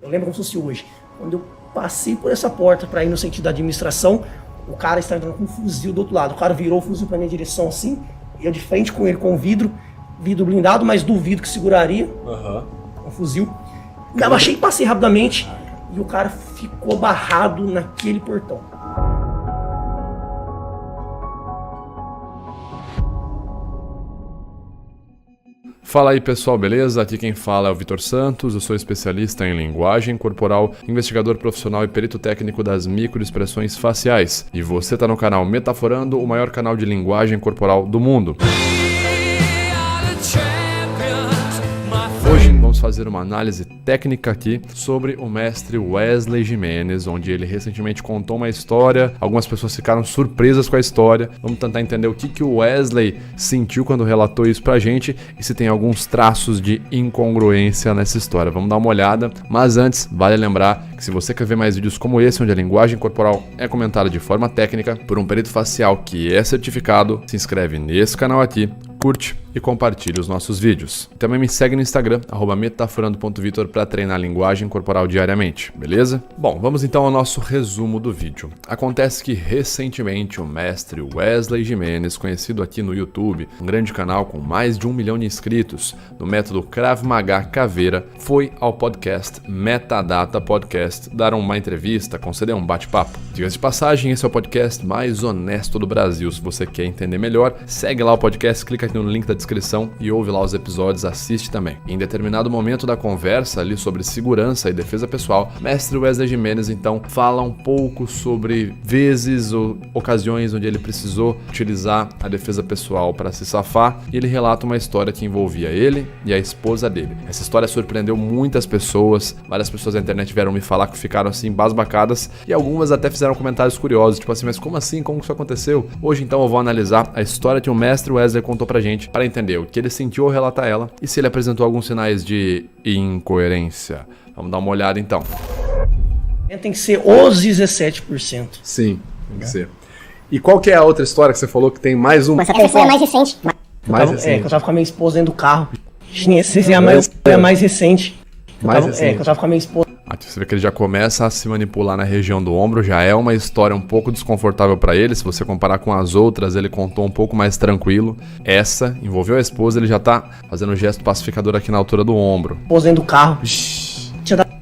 Eu lembro como se fosse hoje. Quando eu passei por essa porta para ir no sentido da administração, o cara estava entrando com um fuzil do outro lado. O cara virou o fuzil para minha direção assim, e eu de frente com ele, com o vidro blindado, mas duvido que seguraria um fuzil. Me abaixei e passei rapidamente, e o cara ficou barrado naquele portão. Fala aí pessoal, beleza? Aqui quem fala é o Vitor Santos, eu sou especialista em linguagem corporal, investigador profissional e perito técnico das microexpressões faciais. E você tá no canal Metaforando, o maior canal de linguagem corporal do mundo. Hoje vamos fazer uma análise técnica aqui sobre o mestre Wesley Jimenez, onde ele recentemente contou uma história, algumas pessoas ficaram surpresas com a história. Vamos tentar entender o que o Wesley sentiu quando relatou isso pra gente e se tem alguns traços de incongruência nessa história. Vamos dar uma olhada, mas antes, vale lembrar que se você quer ver mais vídeos como esse, onde a linguagem corporal é comentada de forma técnica por um perito facial que é certificado, se inscreve nesse canal aqui, curte e compartilhe os nossos vídeos. Também me segue no Instagram, @metaforando.vitor, para treinar linguagem corporal diariamente, beleza? Bom, vamos então ao nosso resumo do vídeo. Acontece que recentemente o mestre Wesley Jimenez, conhecido aqui no YouTube, um grande canal com mais de 1 milhão de inscritos, no método Krav Maga Caveira, foi ao podcast Metadata Podcast dar uma entrevista, conceder um bate-papo. Diga-se de passagem, esse é o podcast mais honesto do Brasil. Se você quer entender melhor, segue lá o podcast, clica aqui no link da descrição e ouve lá os episódios, assiste também. Em determinado momento da conversa ali sobre segurança e defesa pessoal, mestre Wesley Jimenez então fala um pouco sobre vezes ou ocasiões onde ele precisou utilizar a defesa pessoal para se safar, e ele relata uma história que envolvia ele e a esposa dele. Essa história surpreendeu muitas pessoas, várias pessoas da internet vieram me falar que ficaram assim embasbacadas, e algumas até fizeram comentários curiosos, tipo assim, mas como assim? Como que isso aconteceu? Hoje então eu vou analisar a história que o mestre Wesley contou pra gente, para entender o que ele sentiu ao relatar ela e se ele apresentou alguns sinais de incoerência. Vamos dar uma olhada então. Tem que ser os 17%. Sim, tem que ser. E qual que é a outra história que você falou que tem mais um? Essa terceira é mais recente. Mais recente? Que eu tava com a minha esposa dentro do carro. Essa é a mais recente. Mais recente. Que eu tava com a minha esposa. Aqui você vê que ele já começa a se manipular na região do ombro, já é uma história um pouco desconfortável para ele. Se você comparar com as outras, ele contou um pouco mais tranquilo. Essa envolveu a esposa, ele já tá fazendo um gesto pacificador aqui na altura do ombro. Esposa dentro do carro.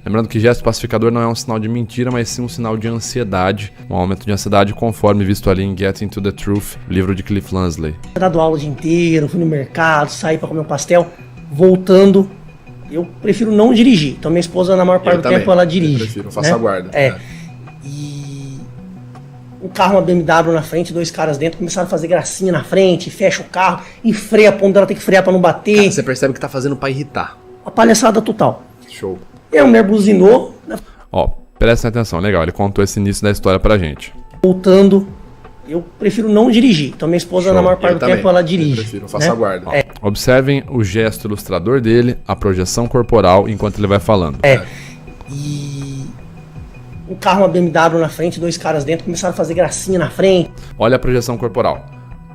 Lembrando que gesto pacificador não é um sinal de mentira, mas sim um sinal de ansiedade, um aumento de ansiedade conforme visto ali em Getting to the Truth, livro de Cliff Lansley. Eu dado aula o dia inteiro, fui no mercado, saí pra comer um pastel, voltando. Eu prefiro não dirigir, então minha esposa na maior parte do tempo ela dirige. Eu prefiro, faço a guarda. E um carro, uma BMW na frente, 2 caras dentro, começaram a fazer gracinha na frente, fecha o carro e freia a ponta dela, tem que frear pra não bater. Cara, você percebe que tá fazendo pra irritar. Uma palhaçada total. Show. E a mulher buzinou, né? Ó, prestem atenção, legal, ele contou esse início da história pra gente. Voltando, eu prefiro não dirigir, então minha esposa na maior parte do tempo ela dirige. Eu prefiro, faço a guarda. Observem o gesto ilustrador dele, a projeção corporal enquanto ele vai falando. E um carro, uma BMW na frente, 2 caras dentro, começaram a fazer gracinha na frente. Olha a projeção corporal.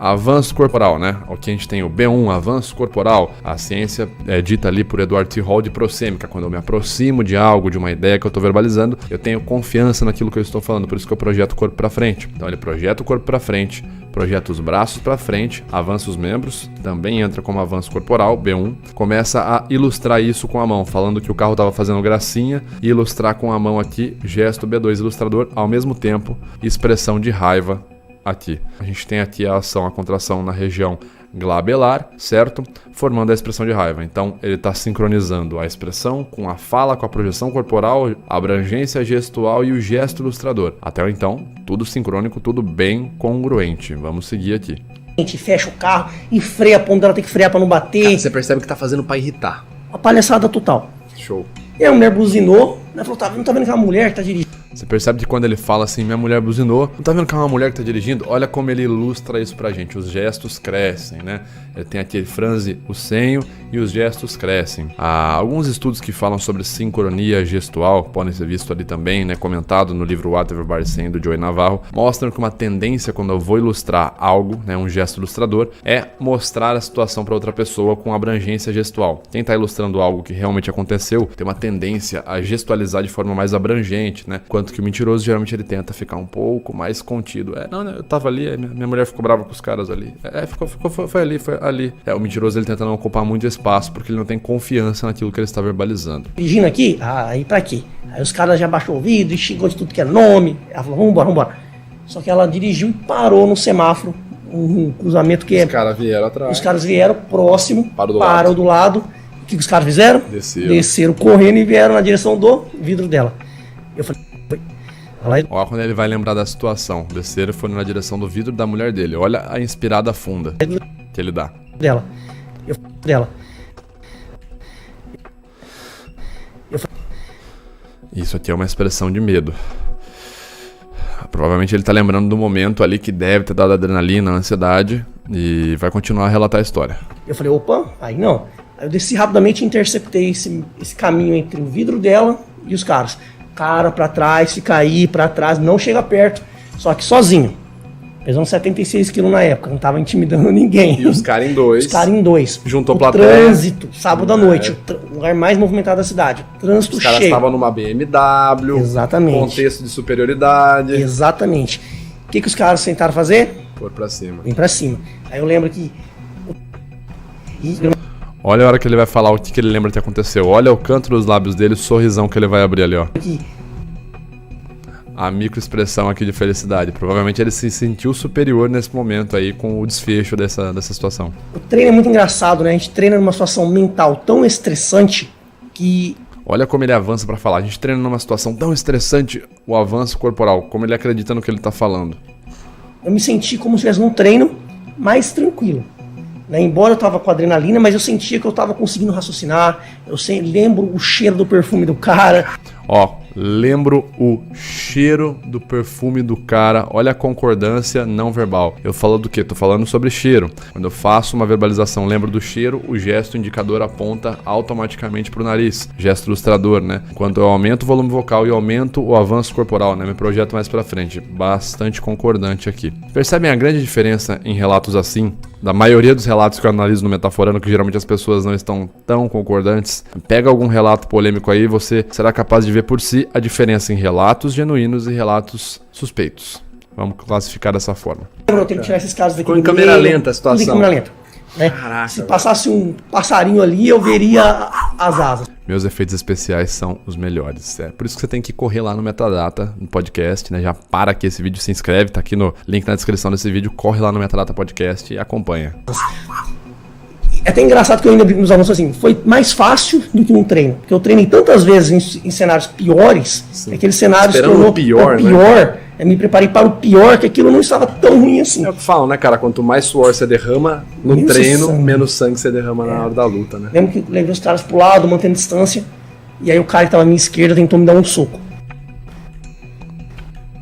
Avanço corporal, né? Aqui a gente tem o B1, avanço corporal. A ciência é dita ali por Edward T. Hall de prosêmica. Quando eu me aproximo de algo, de uma ideia que eu estou verbalizando, eu tenho confiança naquilo que eu estou falando, por isso que eu projeto o corpo para frente. Então ele projeta o corpo para frente, projeta os braços para frente, avança os membros, também entra como avanço corporal, B1. Começa a ilustrar isso com a mão, falando que o carro estava fazendo gracinha, e ilustrar com a mão aqui, gesto B2 ilustrador, ao mesmo tempo, expressão de raiva aqui. A gente tem aqui a ação, a contração na região glabelar, certo? Formando a expressão de raiva. Então, ele está sincronizando a expressão com a fala, com a projeção corporal, a abrangência gestual e o gesto ilustrador. Até então, tudo sincrônico, tudo bem congruente. Vamos seguir aqui. A gente fecha o carro e freia a ponta dela, tem que frear para não bater. Cara, você percebe que tá fazendo para irritar. Uma palhaçada total. Show. E a mulher buzinou, né? Falou, não tá vendo que a mulher tá dirigindo. Você percebe que quando ele fala assim, minha mulher buzinou, não tá vendo que é uma mulher que tá dirigindo? Olha como ele ilustra isso pra gente, os gestos crescem, né? Ele tem aqui, ele franze o senho e os gestos crescem. Há alguns estudos que falam sobre sincronia gestual, podem ser vistos ali também, né? Comentado no livro Whatever Bar Saying, do Joey Navarro, mostram que uma tendência quando eu vou ilustrar algo, né? Um gesto ilustrador, é mostrar a situação para outra pessoa com abrangência gestual. Quem tá ilustrando algo que realmente aconteceu, tem uma tendência a gestualizar de forma mais abrangente, né? Enquanto que o mentiroso, geralmente, ele tenta ficar um pouco mais contido. Não, eu tava ali, minha mulher ficou brava com os caras ali. Foi ali. O mentiroso, ele tenta não ocupar muito espaço, porque ele não tem confiança naquilo que ele está verbalizando. Dirigindo aqui, aí pra quê? Aí os caras já baixou o vidro e xingou de tudo que é nome. Ela falou, vambora. Só que ela dirigiu e parou no semáforo, um cruzamento que Os caras vieram atrás. Os caras vieram próximo, pararam do lado. O que os caras fizeram? Desceram correndo e vieram na direção do vidro dela. Eu falei, Olha quando ele vai lembrar da situação. Desceram e foram na direção do vidro da mulher dele. Olha a inspirada funda que ele dá. Dela. Isso aqui é uma expressão de medo. Provavelmente ele tá lembrando do momento ali que deve ter dado adrenalina, ansiedade, e vai continuar a relatar a história. Eu falei, opa, aí não. Aí eu desci rapidamente e interceptei esse caminho entre o vidro dela e os caras. Cara pra trás, se cair pra trás, não chega perto, só que sozinho. Pesando 76 quilos na época, não tava intimidando ninguém. E os caras em dois. Juntou o plateia. Trânsito, sábado à noite, o lugar mais movimentado da cidade. Trânsito cheio. Os caras estavam numa BMW. Exatamente. Contexto de superioridade. Exatamente. O que os caras tentaram fazer? Pôr pra cima. Vem pra cima. Aí eu lembro que... Olha a hora que ele vai falar o que ele lembra que aconteceu. Olha o canto dos lábios dele, o sorrisão que ele vai abrir ali, ó. A microexpressão aqui de felicidade. Provavelmente ele se sentiu superior nesse momento aí com o desfecho dessa situação. O treino é muito engraçado, né? A gente treina numa situação mental tão estressante que... Olha como ele avança pra falar. A gente treina numa situação tão estressante, o avanço corporal, como ele acredita no que ele tá falando. Eu me senti como se estivesse num treino mais tranquilo. Né? Embora eu tava com adrenalina, mas eu sentia que eu tava conseguindo raciocinar. Lembro o cheiro do perfume do cara. Ó, lembro o cheiro do perfume do cara. Olha a concordância não verbal. Eu falo do quê? Tô falando sobre cheiro. Quando eu faço uma verbalização, lembro do cheiro, o gesto indicador aponta automaticamente pro nariz. Gesto ilustrador, né? Quando eu aumento o volume vocal e aumento o avanço corporal, né? Me projeto mais pra frente. Bastante concordante aqui. Percebem a grande diferença em relatos assim? Da maioria dos relatos que eu analiso no Metaforando, que geralmente as pessoas não estão tão concordantes. Pega algum relato polêmico aí, você será capaz de ver por si a diferença em relatos genuínos e relatos suspeitos. Vamos classificar dessa forma. Eu tenho que tirar esses casos daqui. Ficou em câmera lenta a situação. Em câmera lenta. Né? Caraca, se passasse um passarinho ali, eu veria as asas. Meus efeitos especiais são os melhores. É por isso que você tem que correr lá no Metadata, no podcast, né? Já para aqui esse vídeo, se inscreve, tá aqui no link na descrição desse vídeo, corre lá no Metadata Podcast e acompanha. É até engraçado que eu ainda vi nos alunos assim, foi mais fácil do que um treino. Porque eu treinei tantas vezes em cenários piores, aqueles cenários esperando o pior, né? Eu me preparei para o pior, que aquilo não estava tão ruim assim. É o que falam, né, cara? Quanto mais suor você derrama no treino, menos sangue você derrama na hora da luta, né? Lembro que levei os caras pro lado, mantendo distância, e aí o cara que estava à minha esquerda tentou me dar um soco.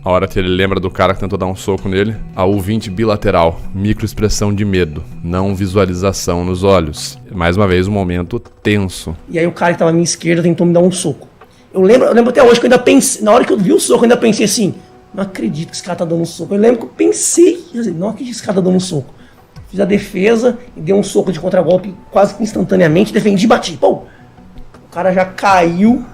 A hora que ele lembra do cara que tentou dar um soco nele, a U20 bilateral, microexpressão de medo, não visualização nos olhos. Mais uma vez, um momento tenso. E aí o cara que estava à minha esquerda tentou me dar um soco. Eu lembro até hoje que eu ainda pensei, na hora que eu vi o soco, eu ainda pensei assim, não acredito que esse cara tá dando um soco. Eu lembro que eu pensei, não acredito que esse cara tá dando um soco. Fiz a defesa e dei um soco de contragolpe quase que instantaneamente, defendi e bati. Pô, o cara já caiu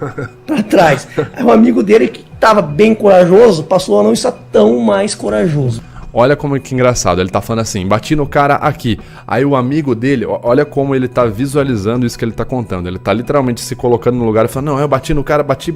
pra trás. Aí um amigo dele que tava bem corajoso passou a não estar tão mais corajoso. Olha como que engraçado, ele tá falando assim, bati no cara aqui. Aí o amigo dele, olha como ele tá visualizando isso que ele tá contando. Ele tá literalmente se colocando no lugar e falando, não, eu bati no cara, bati,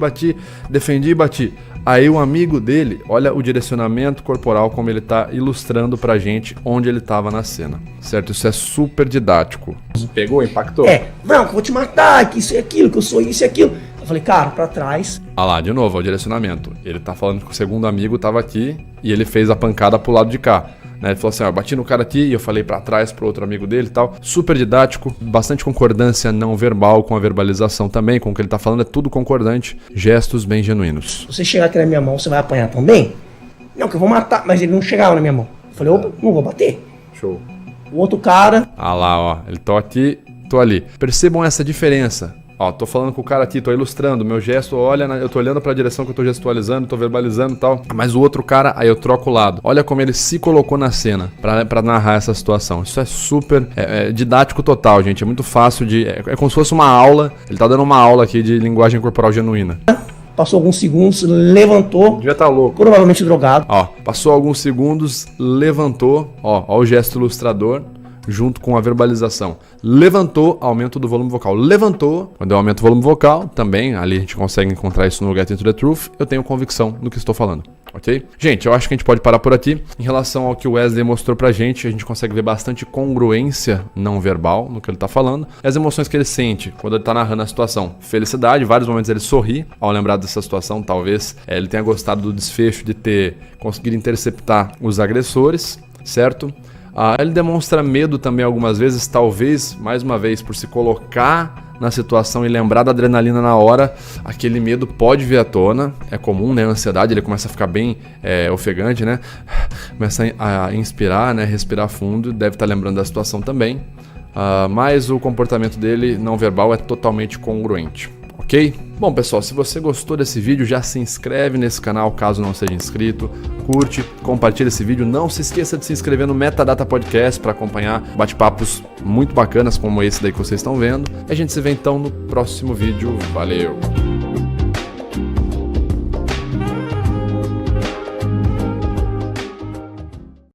defendi e bati. Aí o amigo dele, olha o direcionamento corporal como ele tá ilustrando pra gente onde ele tava na cena. Certo? Isso é super didático. Pegou, impactou? Não, que eu vou te matar, que isso e aquilo, que eu sou isso e aquilo. Eu falei, cara, pra trás. Ah lá, de novo, o direcionamento. Ele tá falando que o segundo amigo tava aqui e ele fez a pancada pro lado de cá. né? Ele falou assim, ó, eu bati no cara aqui e eu falei pra trás pro outro amigo dele e tal. Super didático, bastante concordância não verbal com a verbalização também, com o que ele tá falando, é tudo concordante, gestos bem genuínos. Se você chegar aqui na minha mão, você vai apanhar também? Não, que eu vou matar, mas ele não chegava na minha mão. Eu falei, opa, não vou bater. Show. O outro cara... Ah lá, ó, ele tô aqui, tô ali. Percebam essa diferença. Ó, tô falando com o cara aqui, tô ilustrando, meu gesto, olha, eu tô olhando pra direção que eu tô gestualizando, tô verbalizando e tal. Mas o outro cara, aí eu troco o lado. Olha como ele se colocou na cena pra narrar essa situação. Isso é super didático total, gente. É muito fácil de... É como se fosse uma aula. Ele tá dando uma aula aqui de linguagem corporal genuína. Passou alguns segundos, levantou. Devia tá louco. Provavelmente drogado. Ó, passou alguns segundos, levantou. Ó o gesto ilustrador. Junto com a verbalização. Levantou, aumento do volume vocal. Levantou, quando eu aumento o volume vocal, também, ali a gente consegue encontrar isso no Get Into The Truth, eu tenho convicção no que estou falando, ok? Gente, eu acho que a gente pode parar por aqui. Em relação ao que o Wesley mostrou pra gente, a gente consegue ver bastante congruência não verbal no que ele tá falando. E as emoções que ele sente quando ele tá narrando a situação. Felicidade, vários momentos ele sorri ao lembrar dessa situação, talvez ele tenha gostado do desfecho de ter conseguido interceptar os agressores, certo? Ele demonstra medo também algumas vezes, talvez, mais uma vez, por se colocar na situação e lembrar da adrenalina na hora, aquele medo pode vir à tona, é comum, né, a ansiedade, ele começa a ficar bem ofegante, né, começa a inspirar, né, respirar fundo, deve estar lembrando da situação também, mas o comportamento dele não verbal é totalmente congruente. Ok? Bom, pessoal, se você gostou desse vídeo, já se inscreve nesse canal caso não seja inscrito, curte, compartilha esse vídeo, não se esqueça de se inscrever no Metadata Podcast para acompanhar bate-papos muito bacanas como esse daí que vocês estão vendo. A gente se vê então no próximo vídeo. Valeu!